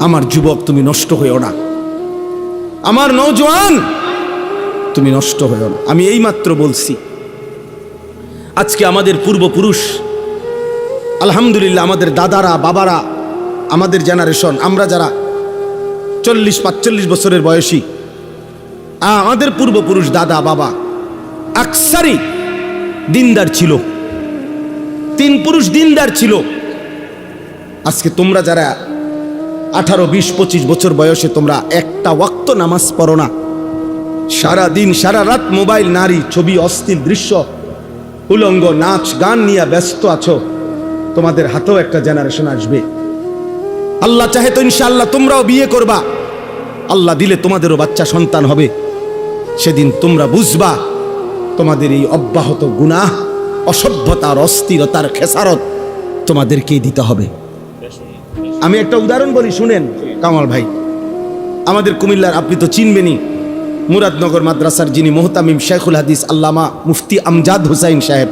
আমার যুবক তুমি নষ্ট হইও না, আমার নওজোয়ান তুমি নষ্ট হইও না। আমি এইমাত্র বলছি, আজকে আমাদের পূর্বপুরুষ, আলহামদুলিল্লাহ, আমাদের দাদারা বাবারা, আমাদের জেনারেশন, আমরা যারা 40-45 বছরের বয়সী, আমাদের পূর্বপুরুষ দাদা বাবা আকসারই দিনদার ছিল, 3 পুরুষ দিনদার ছিল। আজকে তোমরা যারা 18, 20, 25 বছর বয়সে তোমরা একটা ওয়াক্ত নামাজ পড়ো না, সারা দিন সারা রাত মোবাইল, নারী, ছবি, অশ্লীল দৃশ্য, উলঙ্গ নাচ গান নিয়ে ব্যস্ত আছো, তোমাদের হাতেও একটা জেনারেশন আসবে। আল্লাহ চাহে তো ইনশাআল্লাহ তোমরাও বিয়ে করবা, আল্লাহ দিলে তোমাদেরও বাচ্চা সন্তান হবে। সেদিন তোমরা বুঝবা তোমাদের এই অব্যাহত গুনাহ, অসভ্যতার, অস্থিরতার খেসারত তোমাদেরকেই দিতে হবে। আমি একটা উদাহরণ বলি, শুনেন কামাল ভাই। আমাদের কুমিল্লার, আপনি তো চিনবেনই, মুরাদনগর মাদ্রাসার যিনি মুহতামিম শেখুল হাদিস আল্লামা মুফতি আমজাদ হুসাইন সাহেব,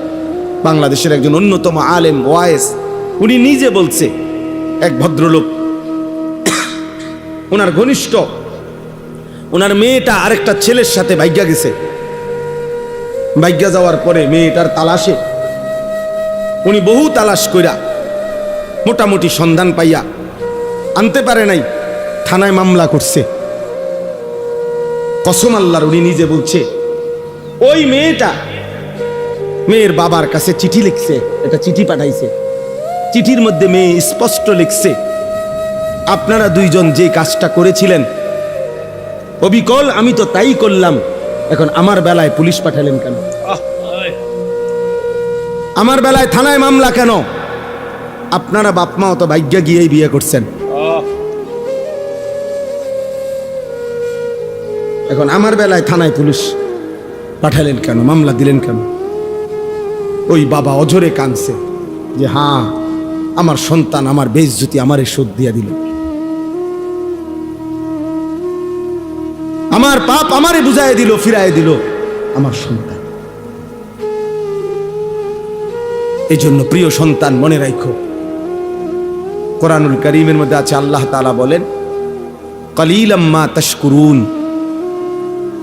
বাংলাদেশের একজন অন্যতম আলেম ওয়ায়েস, উনি নিজে বলছে, এক ভদ্রলোক, ওনার ঘনিষ্ঠ, ওনার মেয়েটা আরেকটা ছেলের সাথে ভাগ্যা গেছে। ভাগ্যা যাওয়ার পরে মেয়েটার তালাশে উনি বহু তালাশ কইরা মোটামুটি সন্ধান পাইয়া আনতে পারে নাই, থানায় মামলা করছে। কসম আল্লাহর, উনি নিজে বলছে, ওই মেয়েটা মেয়ের বাবার কাছে চিঠি লিখছে, এটা চিঠি পাঠাইছে। চিঠির মধ্যে মেয়ে স্পষ্ট লিখছে, আপনারা দুইজন যে কাজটা করেছিলেন অবিকল আমি তো তাই করলাম, এখন আমার বেলায় পুলিশ পাঠালেন কেন? আমার বেলায় থানায় মামলা কেন? আপনারা বাপ মা অত ভাগ্যা গিয়েই বিয়ে করছেন, এখন আমার বেলায় থানায় পুলিশ পাঠালেন কেন, মামলা দিলেন কেন? ওই বাবা অঝরে কাঁদছে যে হ্যাঁ, আমার সন্তান আমার বেইজ্জতি আমারে শোধ দিয়া দিল, আমার পাপ আমারে বুঝায় দিল, ফিরায় দিল আমার সন্তান। এই জন্য প্রিয় সন্তান, মনে রাখো, কোরআনুল কারীমের মধ্যে আছে, আল্লাহ তাআলা বলেন, কালিলাম মা তাশকুরুন,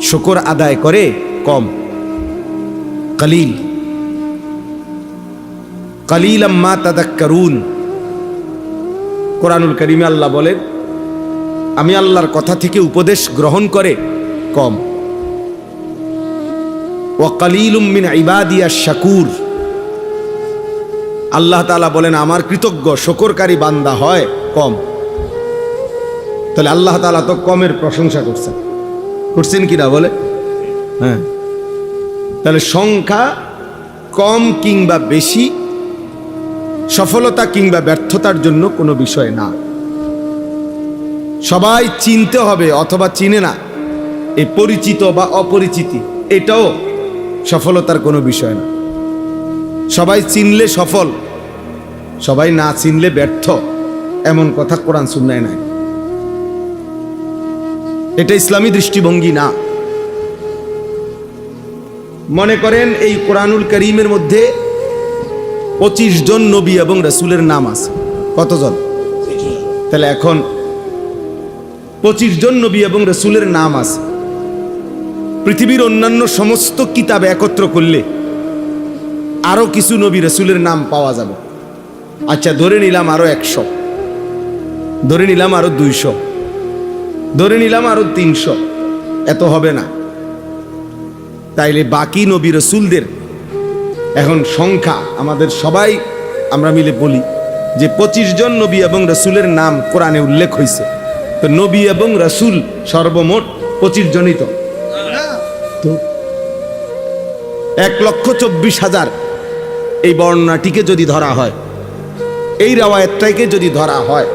শুকর আদায় করে কম, কালিল, কালিলাম মা তাযাক্কারুন। কোরআনুল কারীমে আল্লাহ বলেন, আমি আল্লাহর কথা থেকে উপদেশ গ্রহণ করে কম। ওয়া কালিলুম মিন ইবাদিয়াশ শাকুর, আল্লাহ তাআলা বলেন আমার কৃতজ্ঞ শুকরকারী বান্দা হয় কম। তাহলে আল্লাহ তাআলা তো কমের প্রশংসা করছেন কিনা বলে? হ্যাঁ, তাহলে সংখ্যা কম কিংবা বেশি সফলতা কিংবা ব্যর্থতার জন্য কোনো বিষয় না। সবাই চিনতে হবে অথবা চিনে না, এই পরিচিত বা অপরিচিতি, এটাও সফলতার কোনো বিষয় না। সবাই চিনলে সফল, সবাই না চিনলে ব্যর্থ, এমন কথা কোরআন সুন্নায় নাই। এটা ইসলামী দৃষ্টিভঙ্গি না। মনে করেন এই কোরআনুল কারীমের মধ্যে 25 জন নবী এবং রাসূলের নাম আছে। কতজন? তাহলে এখন 25 জন নবী এবং রাসূলের নাম আছে। পৃথিবীর অন্যান্য সমস্ত কিতাব একত্র করলে আরো কিছু নবী রাসূলের নাম পাওয়া যাবে। আচ্ছা, ধরে নিলাম আরো 100, ধরে নিলাম আরো 200, ধরে নিলাম আরো 300, এত হবে না। তাইলে বাকি নবী রাসূলদের এখন সংখ্যা আমাদের সবাই আমরা মিলে বলি যে 25 জন নবী এবং রাসূলের নাম কোরআনে উল্লেখ হয়েছে। তো নবী এবং রাসূল সর্বমোট 25 জনই তো 1,24,000 এই বর্ণনাটিকে যদি ধরা হয়, এই রাওয়ায়াতটাকে যদি ধরা হয়,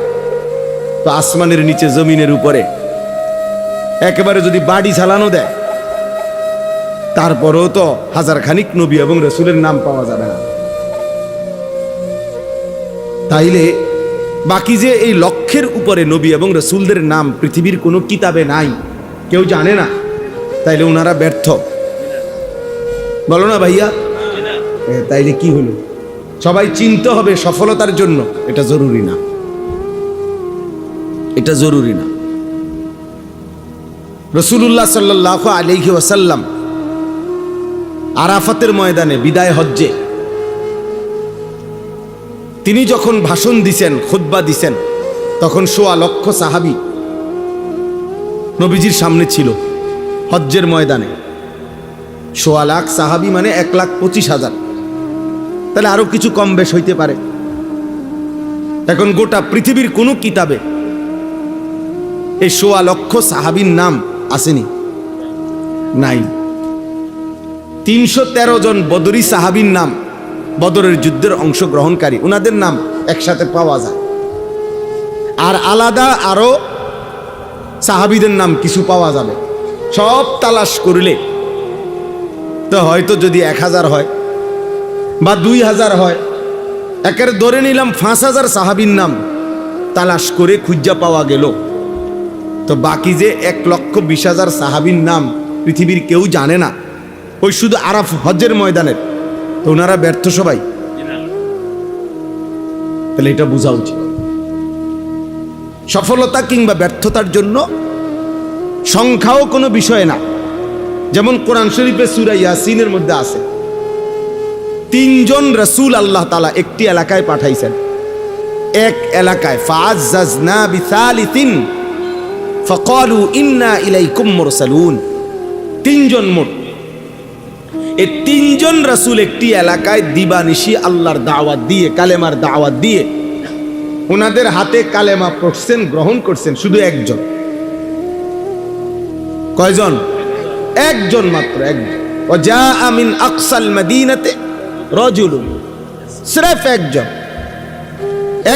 তো আসমানের নিচে জমিনের উপরে একেবারে যদি বাড়ি চালানো দেয়, তারপরেও তো 1000 খানিক নবী এবং রাসূলের নাম পাওয়া যাবে না। তাইলে বাকি যে এই লক্ষের উপরে নবী এবং রাসূলদের নাম পৃথিবীর কোনো কিতাবে নাই, কেউ জানে না, তাইলে ওনারা ব্যর্থ, বলো না ভাইয়া? তাইলে কি হলো? সবাই চিনতে হবে সফলতার জন্য, এটা জরুরি না। এটা জরুরি না। রাসূলুল্লাহ সাল্লাল্লাহু আলাইহি ওয়াসাল্লাম আরাফাতের ময়দানে বিদায় হজ্জে তিনি যখন ভাষণ দিছেন, খুতবা দিছেন, তখন ১৬ লক্ষ সাহাবী নবীজির সামনে ছিল হজ্জের ময়দানে। ১৬ লাখ সাহাবী মানে ১,২৫,০০০, তাহলে আরো কিছু কম বেশ হইতে পারে। এখন গোটা পৃথিবীর কোন কিতাবে এই ১৬ লক্ষ সাহাবীর নাম আসেনি, নাই। ৩১৩ জন বদরি সাহাবীর নাম, বদরের যুদ্ধের অংশগ্রহণকারী, ওনাদের নাম একসাথে পাওয়া যায়। আর আলাদা আরো সাহাবীদের নাম কিছু পাওয়া যাবে। সব তালাশ করলে তো হয়তো যদি ১,০০০ হয় বা ২,০০০ হয়, একের ধরে নিলাম ৫,০০০ সাহাবীর নাম তালাশ করে খুঁজা পাওয়া গেল, তো বাকি যে ১,২০,০০০ সাহাবীর নাম পৃথিবীর কেউ জানে না, ওই শুধু আরাফ হজ্জের ময়দানের, তো ওনারা ব্যর্থ সবাই। তাহলে এটা বোঝা উচিত। সফলতা কিংবা ব্যর্থতার জন্য সংখ্যাও কোনো বিষয় না। যেমন কোরআন শরীফে সূরা ইয়াসিনের মধ্যে আছে ৩ জন রাসূল আল্লাহ তাআলা একটি এলাকায় পাঠাইছেন। এক এলাকায় ফাআজ্জাজনা বিসালিসিন ফাকালু ইন্না ইলাইকুম মুরসালুন। ৩ জন মোট। এই ৩ জন রাসূল একটি এলাকায় দিবানিশি আল্লাহর দাওয়াত দিয়ে, কালেমার দাওয়াত দিয়ে ওনাদের হাতে কালেমা পড়ছেন, গ্রহণ করছেন শুধু একজন। কয়জন? একজন মাত্র, একজন। ওয়াজা মিন আকসাল মদিনাতে রাজুলুন, সির্ফ একজন,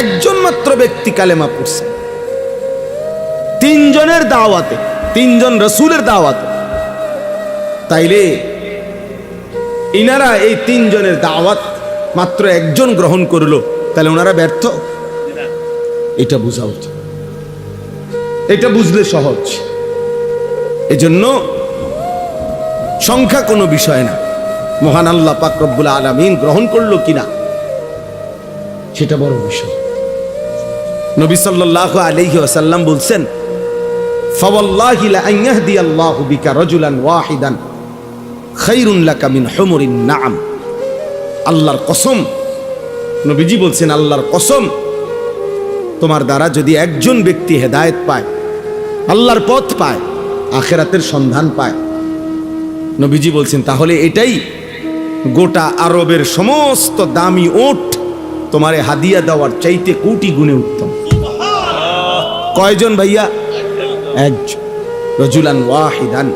একজন মাত্র ব্যক্তি কালেমা পড়ছে ৩ জনের দাওয়াতে, ৩ জন রাসূলের দাওয়াতে। তাইলে ইনারা এই ৩ জনের দাওয়াত মাত্র একজন গ্রহণ করলো, তাহলে ওনারা ব্যর্থ? এটা বোঝা উচিত, এটা বুঝলে সহজ। এজন্য সংখ্যা কোনো বিষয় না, মহান আল্লাহ পাক রব্বুল আলামিন গ্রহণ করলো কিনা সেটা বড় বিষয়। নবী সাল্লাল্লাহু আলাইহি ওয়াসাল্লাম বলছেন, ফাওয়াল্লাহি লা আন ইয়াহদিয়াল্লাহু বিকা রাজুলান ওয়াহিদান খায়রুন লাকা মিন হুমুরিন নাআম। আল্লাহর কসম, নবীজি বলছেন আল্লাহর কসম, তোমার দ্বারা যদি একজন ব্যক্তি হেদায়েত পায়, আল্লাহর পথ পায়, আখিরাতের সন্ধান পায়, নবীজি বলছেন তাহলে এটাই গোটা আরবের সমস্ত দামি ওট তোমারে হাদিয়া দেওয়ার চাইতে কোটি গুণে উত্তম। কয়জন ভাইয়া? একজন। রাজুলান ওয়াহিদান,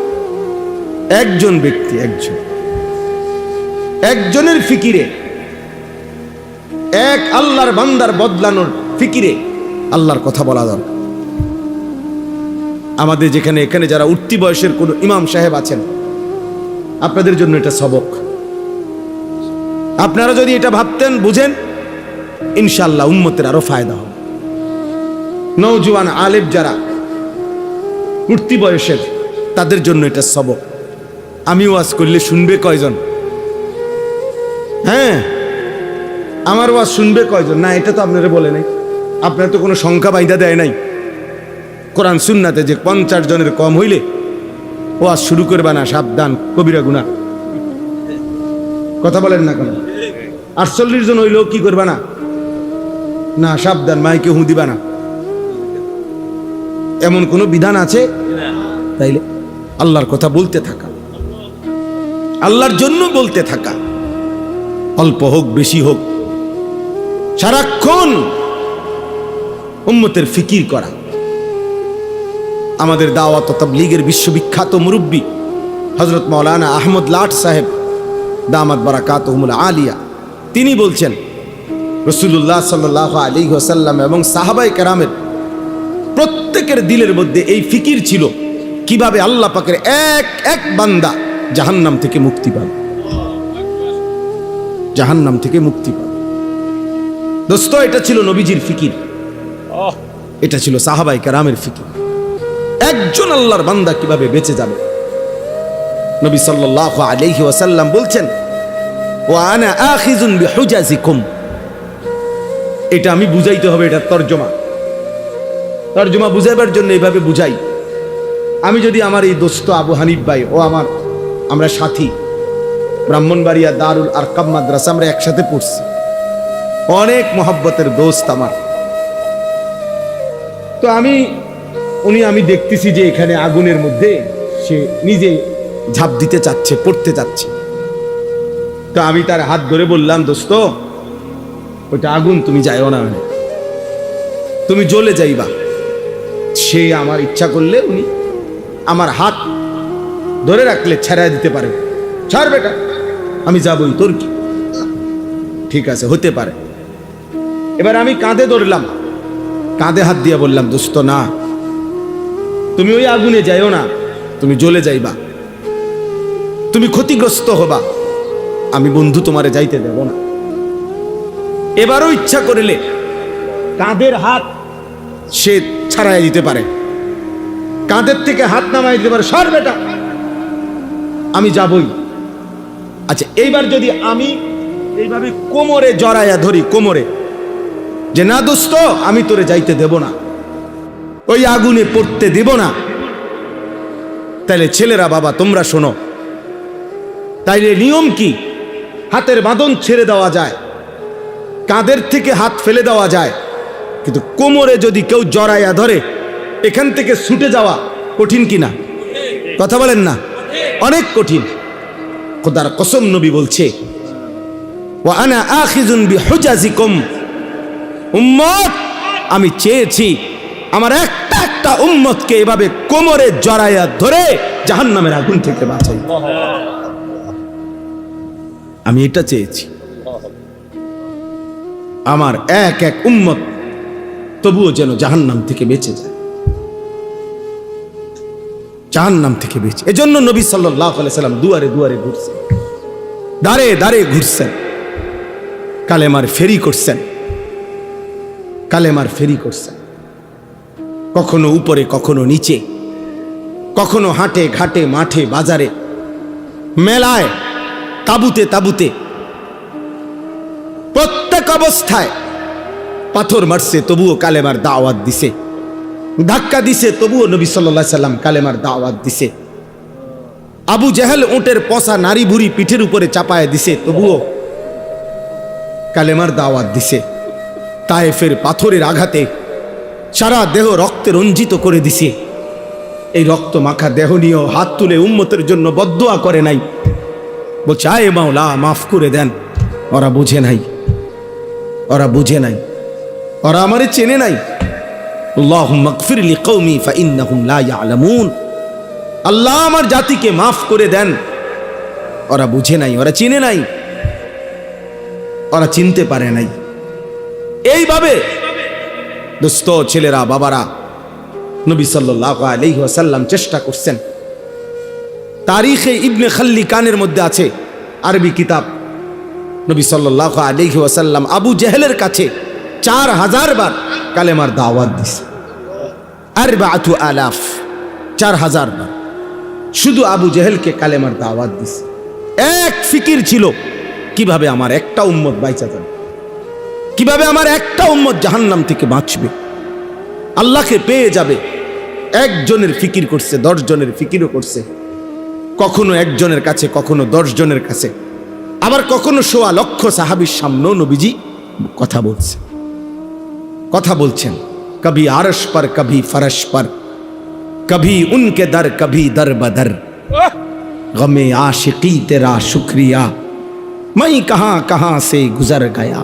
একজন ব্যক্তি, একজন। একজনের ফিকিরে, এক আল্লাহর বান্দার বদলানোর ফিকিরে আল্লাহর কথা বলা দরকার। আমাদের যেখানে এখানে যারা উঠতি বয়সের কোন ইমাম সাহেব আছেন, আপনাদের জন্য এটা সবক। আপনারা যদি এটা ভাবতেন, বুঝেন, ইনশাআল্লাহ উম্মতের আরো ফায়দা হবে। নওজোয়ান আলেম যারা উঠতি বয়সের, তাদের জন্য এটা সবক। আমি ওয়াজ করলে শুনবে কয়জন? হ্যাঁ, আমার ওয়াজ শুনবে কয়জন? না, এটা তো আপনারা বলে নাই, আপনারা তো কোনো সংখ্যা বাইদা দেয় নাই। কোরআন সুন্নাতে যে 50 জনের কম হইলে ওয়াজ শুরু করবে না, সাবধান, কবিরা গুনাহ। কথা বলেন না কেন? 48 জন হইলেও কি করবে না? না, সাবধান, মাইকে হু দিবা না। এমন কোন বিধান আছে? তাইলে আল্লাহর কথা বলতে থাকা, আল্লাহর জন্য বলতে থাকা, অল্প হোক বেশি হোক, সারাক্ষণ উম্মতের ফিকির করা। আমাদের দাওয়াত ও তাবলীগের বিশ্ববিখ্যাত মুরব্বী হযরত মাওলানা আহমদ লাট সাহেব দামাত বারাকাতুহুমুল আলিয়া, তিনি বলছেন রাসূলুল্লাহ সাল্লাল্লাহু আলাইহি ওয়াসাল্লাম এবং সাহাবায়ে কেরামের প্রত্যেকের দিলের মধ্যে এই ফিকির ছিল কিভাবে আল্লাহ পাকের এক এক বান্দা জাহান্নাম থেকে মুক্তি পাবে, জাহান্নাম থেকে মুক্তি পাবে। দোস্ত, এটা ছিল নবীজির ফিকির, এটা ছিল সাহাবায়ে কেরামের ফিকির। একজন আল্লাহর বান্দা কিভাবে বেঁচে যাবে। নবী সাল্লাল্লাহু আলাইহি ওয়াসাল্লাম বলছেন, ওয়া আনা আখিযুন বিহুজাজিকুম। এটা আমি বুঝাইতে হবে, এটা তরজমা। তরজমা বুঝাইবার জন্য এইভাবে বুঝাই। আমি যদি আমার এই দোস্ত আবু হানিফ ভাই ও আমরা সাথী, ব্রাহ্মণবাড়িয়া দারুল আরকাম মাদ্রাসা আমরা একসাথে পড়ছি, অনেক মহব্বতের দোস্ত আমার। তো আমি দেখতেছি যে এখানে আগুনের মধ্যে সে নিজে ঝাঁপ দিতে চাচ্ছে, পড়তে চাচ্ছে। তো আমি তার হাত ধরে বললাম, দোস্ত ওইটা আগুন, তুমি যাইও না, তুমি জ্বলে যাইবা। সে আমার ইচ্ছা করলে উনি আমার হাত ধরে রাখলে ছেড়ে দিতে পারে, ছাড় বেটা, আমি যাবই, তোর কি, ঠিক আছে হতে পারে। এবার আমি কাঁধে ধরলাম, কাঁধে হাত দিয়ে বললাম, দোস্ত না, তুমি ওই আগুনে যাইও না, তুমি জ্বলে যাইবা, তুমি ক্ষতিগ্রস্ত হবা, আমি বন্ধু তোমারে যাইতে দেব না। এবারও ইচ্ছা করিলে কাঁধের হাত সে ছাড়াই দিতে পারে, কাঁধের থেকে হাত নামাই দিতে পারে, সর বেটা, আমি যাবই। আচ্ছা, এইবার যদি আমি এইভাবে কোমরে জড়াইয়া ধরি, কোমরে, যে না দোস্ত আমি তোরে যাইতে দেব না, ওই আগুনে পড়তে দেব না, তাইলে ছেলেরা বাবা তোমরা শোনো, তাইলে নিয়ম কি? হাতের বাঁধন ছেড়ে দেওয়া যায়, কাঁধের থেকে হাত ফেলে দেওয়া যায়, কিন্তু কোমরে যদি কেউ জড়াইয়া ধরে এখান থেকে ছুটে যাওয়া কঠিন কিনা? কথা বলেন না, অনেক কঠিন। খোদার কসম নবী বলছে, ওয়া আনা আখিযুন বিহুজাজিকুম, উম্মত আমি চেয়েছি আমার একটা একটা উম্মতকে এভাবে কোমরে জড়াইয়া ধরে জাহান্নামের আগুন থেকে বাঁচাই, আমি এটা চেয়েছি। আমার এক এক উম্মত তবুও যেন জাহান্নাম থেকে বেঁচে যায়, জাহান্নাম থেকে বেঁচে। এজন্য নবী সাল্লাল্লাহু আলাইহি সাল্লাম দুয়ারে দুয়ারে ঘুরছেন, দাঁড়ে দাঁড়ে ঘুরছেন, কালেমার ফেরি করছেন, কালেমার ফেরি করছেন, কখনো উপরে কখনো নিচে, কখনো হাটে ঘাটে মাঠে বাজারে মেলায় তাবুতে তাবুতে, প্রত্যেক অবস্থায় পাথর মারছে তবুও কালেমার দাওয়াত দিছে, ধাক্কা দিছে তবুও নবী সাল্লাল্লাহু আলাইহি সাল্লাম কালেমার দাওয়াত দিছে। আবু জেহেল উটের পচা নারী ভুরি পিঠের উপরে চাপায় দিছে তবুও কালেমার দাওয়াত দিছে। তায়েফের পাথরের আঘাতে সারা দেহ রক্তে রঞ্জিত করে দিছে, এই রক্ত মাখা দেহ নিয়ে হাত তুলে উম্মতের জন্য বদদুয়া করে নাই, বলছে আয় মাওলা মাফ করে দেন। ওরা বুঝে নাই, ওরা বুঝে নাই, ওরা আমারে চেনে নাই। আল্লাহুম্মা গফির লিকওমি ফাইন্নাহুম লা ইয়ালামুন, আল্লাহ আমার জাতিকে মাফ করে দেন। ওরা বুঝে নাই, ওরা চিনে নাই, ওরা চিনতে পারে নাই। এইভাবে দোস্ত ছেলেরা বাবারা, নবী সাল্লাল্লাহু আলাইহি ওয়াসাল্লাম চেষ্টা করছেন। তারিখে ইবনে খাল্লিকানের মধ্যে আছে, আরবি কিতাব, নবী সাল্লাল্লাহু আলাইহি ওয়াসাল্লাম আবু জেহেলের কাছে 4000 বার কালেমার দাওয়াত দিছে, 4000, 4000 বার শুধু আবু জেহেলকে কালেমার দাওয়াত দিছে। এক ফিকির ছিল, কিভাবে আমার একটা উম্মত বাইচা যাবে, কিভাবে আমার একটা উম্মত জাহান্নাম থেকে বাঁচবে, আল্লাহকে পেয়ে যাবে। একজনের ফিকির করছে, 10 জনের ফিকিরও করছে, কখনো একজনের কাছে, কখনো 10 জনের কাছে, আবার কখনো 1.25 লক্ষ সাহাবীর সামনেও নবীজি কথা বলছে, কথা বলছেন। কবি আরশ पर कभी फरश पर, कभी उनके दर कभी दर बदर, गमे आशिकी तेरा शुक्रिया मैं कहां कहां से गुजर गया।